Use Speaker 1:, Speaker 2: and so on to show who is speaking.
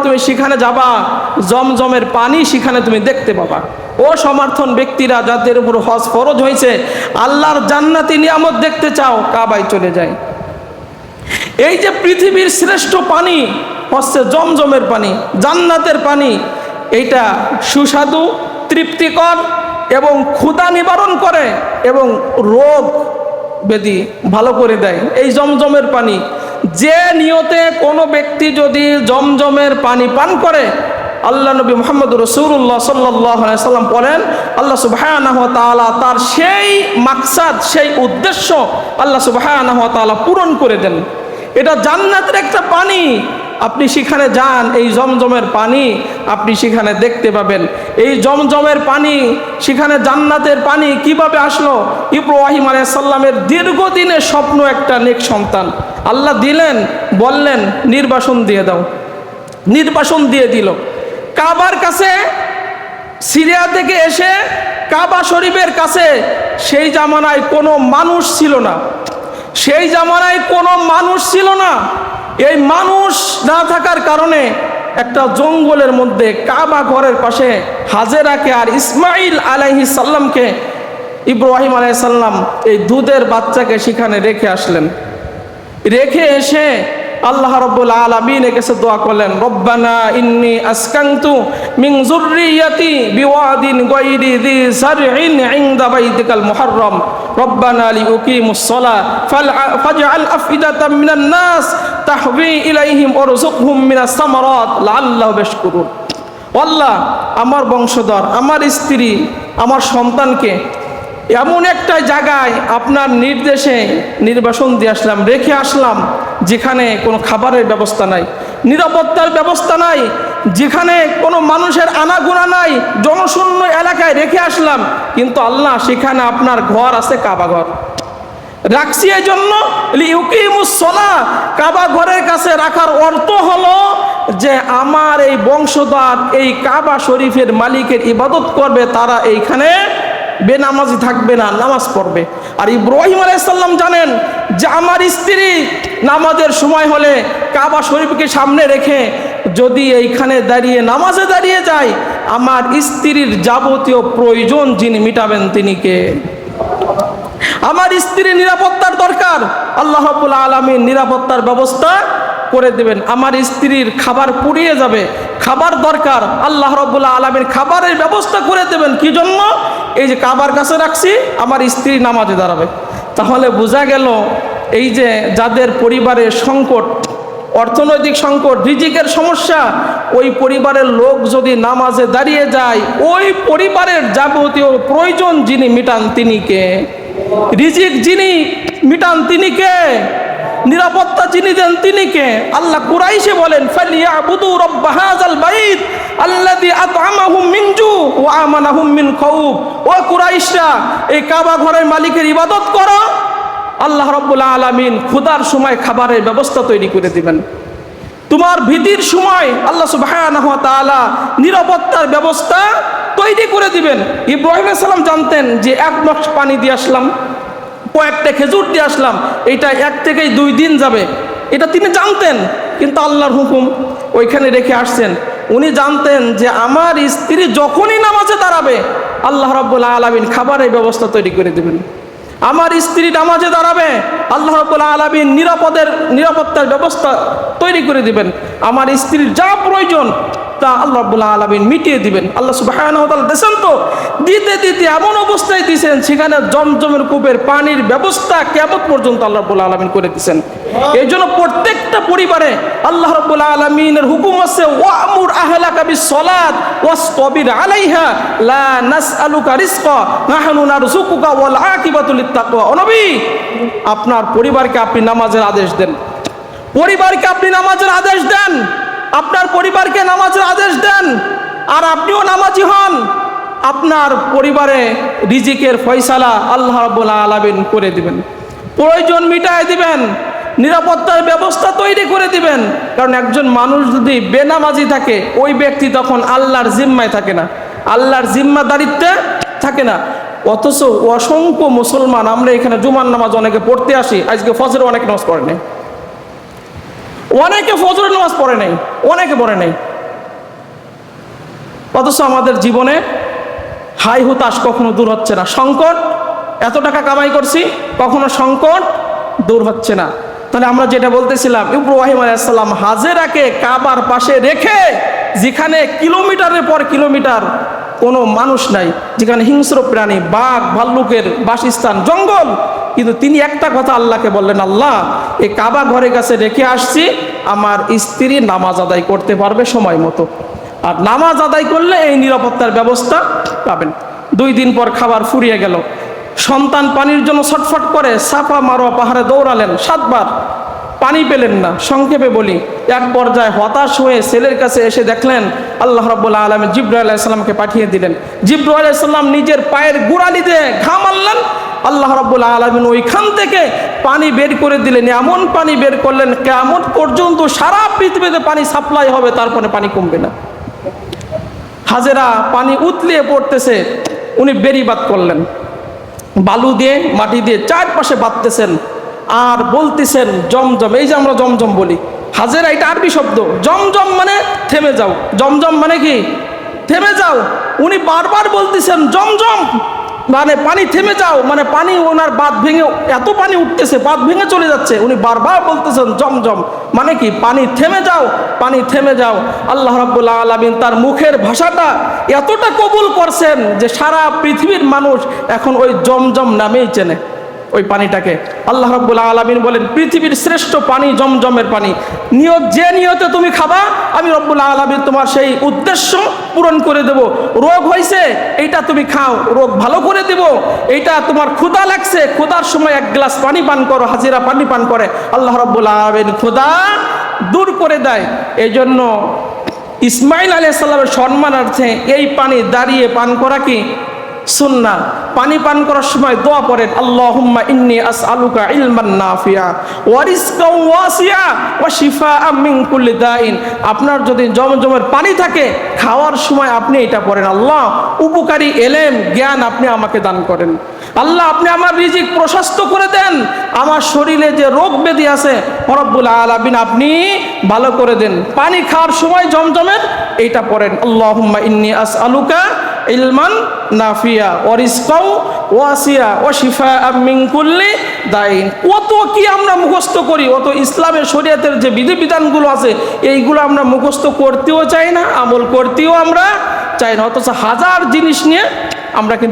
Speaker 1: তুমি সেখানে যাবা, জমজমের পানি সেখানে তুমি দেখতে পাবা। ও সমর্থন ব্যক্তিরা, যাদের উপর হজ ফরজ হয়েছে, আল্লাহর জান্নাতি নিয়ামত দেখতে চাও, কাবায় চলে যায়। এই যে পৃথিবীর শ্রেষ্ঠ পানি হচ্ছে জমজমের পানি, জান্নাতের পানি। এইটা সুস্বাদু, তৃপ্তিকর এবং ক্ষুধা নিবারণ করে এবং রোগ ব্যাধি ভালো করে দেয় এই জমজমের পানি। যে নিয়তে কোনো ব্যক্তি যদি জমজমের পানি পান করে, আল্লাহ নবী মুহাম্মদ রাসূলুল্লাহ সাল্লাল্লাহু আলাইহি সাল্লাম বলেন, আল্লাহ সুবহানাহু ওয়া তাআলা তার সেই মাকসাদ, সেই উদ্দেশ্য আল্লাহ সুবহানাহু ওয়া তাআলা পূরণ করে দেন। এটা জান্নাতের একটা পানি। আপনি সেখানে যান, এই জমজমের পানি আপনি সেখানে দেখতে পাবেন। এই জমজমের পানি সেখানে জান্নাতের পানি কিভাবে আসলো? ইব্রাহিম আলাইহিস সালামের দীর্ঘদিনের স্বপ্ন, একটা নেক সন্তান আল্লাহ দিলেন, বললেন নির্বাসন দিয়ে দাও। নির্বাসন দিয়ে দিল। কাবার কাছে, সিরিয়া থেকে এসে কাবা শরীফের কাছে সেই জামানায় কোনো মানুষ ছিল না। সেই জামানায় কোনো মানুষ ছিল না। এই মানুষ না থাকার কারণে একটা জঙ্গলের মধ্যে কাবা ঘরের পাশে হাজেরাকে আর ইসমাইল আলাইহিস সালামকে, ইব্রাহিম আলাইহিস সালাম এই দুধের বাচ্চাকে সেখানে রেখে আসলেন। রেখে এসে আল্লাহ রাব্বুল আলামিনের কাছে দোয়া করলেন, রব্বানা ইন্নী আসকানতু মিন যুররিয়াতি বিওয়াদিন গায়রি যি সারইন ইনদা বাইতিকাল মুহাররম রব্বানা লিউকিমুস সালাহ ফাজআল আফইদাতাম মিনান নাস তাহবি ইলাইহিম ওয়ারযুকহুম মিনাস সামারাত লাআল্লাহুম ইয়াশকুরুন। আল্লাহ, আমার বংশধর, আমার স্ত্রী, আমার সন্তানকে এমন একটা জায়গায় আপনার নির্দেশে নির্বাসন দিয়ে আসলাম, রেখে আসলাম, যেখানে কোনো খাবারের ব্যবস্থা নাই, নিরাপত্তার ব্যবস্থা নাই, যেখানে কোনো মানুষের আনাগোনা নাই, জনশূন্য এলাকায় রেখে আসলাম। কিন্তু আল্লাহ, সেখানে আপনার ঘর আছে, কাবা ঘর রাখছি। এই জন্য লিউকিমুস সালাহ, কাবা ঘরের কাছে রাখার অর্থ হলো যে আমার এই বংশধর এই কাবা শরীফের মালিকের ইবাদত করবে, তারা এইখানে বেনামাজি থাকবে না, নামাজ পড়বে। আর ইব্রাহিম আলাইহিস সালাম জানেন যে আমার স্ত্রী নামাজের সময় হলে কাবা শরীফকে সামনে রেখে যদি এইখানে দাঁড়িয়ে নামাজে দাঁড়িয়ে যায়, আমার স্ত্রীর যাবতীয় প্রয়োজন যিনি মিটাবেন তিনি কে? আমার স্ত্রীর নিরাপত্তার দরকার, আল্লাহ রাব্বুল আলামিন নিরাপত্তার ব্যবস্থা করে দেবেন। আমার স্ত্রীর খাবার পুড়িয়ে যাবে, খাবার দরকার, আল্লাহ রাব্বুল আলামিন খাবারের ব্যবস্থা করে দেবেন। কি জন্য? এই যে কাবার কাছে রাখছি, আমার স্ত্রী নামাজে দাঁড়াবে। তাহলে বোঝা গেল এই যে যাদের পরিবারের সংকট, অর্থনৈতিক সংকট, রিজিকের সমস্যা, ওই পরিবারের লোক যদি নামাজে দাঁড়িয়ে যায়, ওই পরিবারের যাবতীয় প্রয়োজন যিনি মিটান তিনি কে? রিজিক যিনি মিটান তিনি কে? নিরাপত্তা যিনি দেন তিনি কে? আল্লাহ কুরাইশে বলেন, ফালিয়াবুদু রাব্ব হাযাল বাইত আল্লাযী আত'আমাহুম মিন জু ওয়া আমানাহুম মিন খাউফ। ও কুরাইশরা, এই কাবা ঘরের মালিকের ইবাদত করো, আল্লাহ রাব্বুল আলামিন ক্ষুধার সময় খাবারের ব্যবস্থা তৈরি করে দিবেন। তোমার ভীতির সময় আল্লাহ সুবহানাহু ওয়া তাআলা নিরাপত্তার ব্যবস্থা তৈরি করে দিবেন। ইব্রাহিম আলাইহিস সালাম জানতেন যে এক বক্স পানি দিয়ে আসলাম, কয়েকটা খেজুর দিয়ে আসলাম, এটা 1 থেকে 2 দিন যাবে, এটা তিনি জানতেন। কিন্তু আল্লাহর হুকুম ওইখানে রেখে আসছেন। উনি জানতেন যে আমার স্ত্রী যখনই নামাজে দাঁড়াবে, আল্লাহ রাব্বুল আলামিন খাবারের ব্যবস্থা তৈরি করে দেবেন। আমার স্ত্রী নামাজে দাঁড়াবে, আল্লাহ রাব্বুল আলামিন নিরাপত্তার ব্যবস্থা তৈরি করে দিবেন। আমার স্ত্রীর যা প্রয়োজন তা আল্লাহ রাব্বুল আলামিন মিটিয়ে দিবেন। আল্লাহ সুবহানাহু ওয়া তাআলা দেন তো, দিতে দিতে এমন অবস্থায় দিয়েছেন সেখানে জমজমের কূপের পানির ব্যবস্থা কিয়ামত পর্যন্ত আল্লাহ রাব্বুল আলামিন করে দিয়েছেন। এই জন্য প্রত্যেকটা পরিবারে আল্লাহ রাব্বুল আলামিনের হুকুম আছে, ওয়া'মুর আহলাকা বিস-সালাত ওয়াসতাবির আলাইহা লা নাসআলুকা রিজকা নাহনু নারযুকুকা ওয়াল আকিবাতু লিত-তাকওয়া। ও নবী, আপনার পরিবারকে আপনি নামাজের আদেশ দেন, পরিবারকে আপনি নামাজের আদেশ দেন, আপনার পরিবারকে নামাজের আদেশ দেন, আর আপনিও নামাজি হন। আপনার পরিবারে রিজিকের ফয়সালা আল্লাহ রাব্বুল আলামিন করে দিবেন, প্রয়োজন মিটায় দিবেন, নিরাপত্তার ব্যবস্থা তৈরি করে দিবেন। কারণ একজন মানুষ যদি বেনামাজি থাকে, ওই ব্যক্তি তখন আল্লাহর জিম্মায় থাকে না, আল্লাহর জিম্মাদারিত্বে থাকে না। অথচ অসংখ্য মুসলমান, আমরা এখানে জুমার নামাজ অনেকে পড়তে আসি, আজকে ফজরে অনেকে নামাজ পড়ে নাই, অনেকে ফজরের নামাজ পড়ে নাই, অনেকে পড়ে নাই। অথচ আমাদের জীবনে হাই হুতাশ কখনো দূর হচ্ছে না, সংকট, এত টাকা কামাই করছি কখনো সংকট দূর হচ্ছে না। তাহলে আমরা যেটা বলতেছিলাম, ইব্রাহিম আলাইহিস সালাম হাজেরাকে কাবার পাশে রেখে, যেখানে কিলোমিটারের পর কিলোমিটার কোনো মানুষ নাই, যেখানে হিংস্র প্রাণী, বাঘ ভাল্লুকের বাসস্থান, জঙ্গল, কিন্তু তিনি একটা কথা আল্লাহকে বললেন, আল্লাহ এই কাবা ঘরের কাছে রেখে আসছি, আমার স্ত্রী নামাজ আদায় করতে পারবে সময় মতো, আর নামাজ আদায় করলে এই নিরাপত্তার ব্যবস্থা পাবেন। 2 দিন পর খাবার ফুরিয়ে গেল, সন্তান পানির জন্য ছটফট করে সাফা মারোয়া পাহাড়ে দৌড়ালেন 7 বার, পানি পেলেন না। সংক্ষেপে বলি, এক পর্যায়ে হতাশ হয়ে ছেলের কাছে এসে দেখলেন আল্লাহ রাব্বুল আলামিন জিবরাইল আলাইহিস সালামকে পাঠিয়ে দিলেন। জিবরাইল আলাইহিস সালাম নিজের পায়ের গোড়ালিতে ঘাম আনলেন, আল্লাহ রাব্বুল আলামিন ওইখান থেকে পানি বের করে দিলেন। এমন পানি বের করলেন কিয়ামত পর্যন্ত সারা পৃথিবীতে পানি সাপ্লাই হবে, তারপরে পানি কমবে না। হাজেরা পানি উতলিয়ে পড়তেছে, উনি বেড়িবাদ করলেন, বালু দিয়ে মাটি দিয়ে চারপাশে বাঁধতেছেন আর বলতেছেন জমজম। এই যে আমরা জমজম বলি, হাজেরা এটা আরবি শব্দ, জমজম মানে থেমে যাও, জমজম মানে কি থেমে যাও। উনি বারবার বলতেছেন জমজম মানে পানি থেমে যাও, মানে পানি ওনার বাঁধ ভেঙে, এত পানি উঠতেছে বাঁধ ভেঙে চলে যাচ্ছে, উনি বারবার বলতেছেন জমজম মানে কি পানি থেমে যাও, পানি থেমে যাও। আল্লাহ রাব্বুল আলামিন তার মুখের ভাষাটা এতটা কবুল করছেন যে সারা পৃথিবীর মানুষ এখন ওই জমজম নামেই চেনে ওই পানিটাকে। আল্লাহ রাব্বুল আলামিন বলেন, পৃথিবীর শ্রেষ্ঠ পানি জমজমের পানি, নিয়ত যে নিয়তে তুমি খাবা আমি রব্বুল আলামিন তোমার সেই উদ্দেশ্য পূরণ করে দেব। রোগ হয়েছে এইটা তুমি খাও, রোগ ভালো করে দেব। এইটা তোমার ক্ষুধা লাগছে, ক্ষুধার সময় 1 গ্লাস পানি পান করো, হাজিরা পানি পান করে, আল্লাহ রাব্বুল আলামিন ক্ষুধা দূর করে দেয়। এই জন্য ইসমাইল আলাইহিস সালামের সম্মানার্থে এই পানি দাঁড়িয়ে পান করা কি সুন্নাহ। পানি পান করার সময় দোয়া পড়েন, আল্লাহুম্মা ইন্নী আসআলুকা ইলমান নাফিয়া ওয়া রিজকান ওয়াসিয়া ওয়া শিফাআম মিন কুল্লি দাইন। আপনার যদি জমজমের পানি থাকে, খাওয়ার সময় আপনি এটা পড়েন, আল্লাহ উপকারী এলেম জ্ঞান আপনি আমাকে দান করেন, আল্লাহ আপনি আমার রিজিক প্রশস্ত করে দেন, আমার শরীরে যে রোগ ব্যাধি আছে রব্বুল আলামিন আপনি ভালো করে দেন। পানি খাওয়ার সময় জমজমের এইটা পড়েন, আল্লাহুম্মা ইন্নী আসআলুকা ইলমান নাফিয়া ওয়া রিজকাও ওয়াসিয়া ওয়া শিফাআম মিন কুল্লি দাইন। কত কি আমরা মুখস্থ করি, অত ইসলামের শরীয়তের যে বিধিবিধানগুলো আছে এইগুলো আমরা মুখস্থ করতেও চাই না, আমল করতেও আমরা চাই না, অথচ হাজার জিনিস নিয়ে আমরা কিন্তু